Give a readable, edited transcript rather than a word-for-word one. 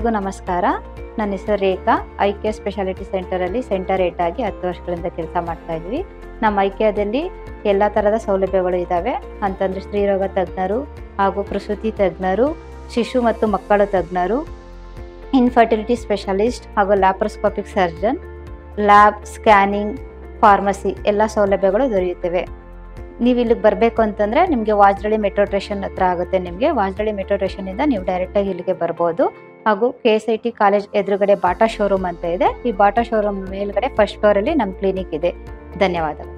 ಎಲ್ರಿಗೂ ನಮಸ್ಕಾರ. ನನ್ನ ಹೆಸರು ರೇಖಾ. ಐಕ್ಯ ಸ್ಪೆಷಾಲಿಟಿ ಸೆಂಟರಲ್ಲಿ ಸೆಂಟರ್ ಏಟ್ ಆಗಿ 10 ವರ್ಷಗಳಿಂದ ಕೆಲಸ ಮಾಡ್ತಾ ಇದ್ವಿ. ನಮ್ಮ ಐಕ್ಯದಲ್ಲಿ ಎಲ್ಲ ಥರದ ಸೌಲಭ್ಯಗಳು ಇದ್ದಾವೆ ಅಂತಂದರೆ ಸ್ತ್ರೀರೋಗ ತಜ್ಞರು ಹಾಗೂ ಪ್ರಸೂತಿ ತಜ್ಞರು, ಶಿಶು ಮತ್ತು ಮಕ್ಕಳ ತಜ್ಞರು, ಇನ್ಫರ್ಟಿಲಿಟಿ ಸ್ಪೆಷಲಿಸ್ಟ್ ಹಾಗೂ laparoscopic surgeon, lab, scanning, pharmacy ಎಲ್ಲ ಸೌಲಭ್ಯಗಳು ದೊರೆಯುತ್ತವೆ. ನೀವು ಇಲ್ಲಿಗೆ ಬರಬೇಕು ಅಂತಂದರೆ ನಿಮಗೆ ವಾಜರಳ್ಳಿ ಮೆಟ್ರೋ ಸ್ಟೇಷನ್ ಹತ್ರ ಆಗುತ್ತೆ. ನಿಮಗೆ ವಾಜರಳ್ಳಿ ಮೆಟ್ರೋ ಸ್ಟೇಷನಿಂದ ನೀವು ಡೈರೆಕ್ಟಾಗಿ ಇಲ್ಲಿಗೆ ಬರ್ಬೋದು. ಹಾಗೂ KSIT ಕಾಲೇಜ್ ಎದುರುಗಡೆ ಬಾಟಾ ಶೋರೂಮ್ ಅಂತ ಇದೆ. ಈ ಬಾಟಾ ಶೋರೂಮ್ ಮೇಲ್ಗಡೆ ಫಸ್ಟ್ ಫ್ಲೋರಲ್ಲಿ ನಮ್ಮ ಕ್ಲಿನಿಕ್ ಇದೆ. ಧನ್ಯವಾದಗಳು.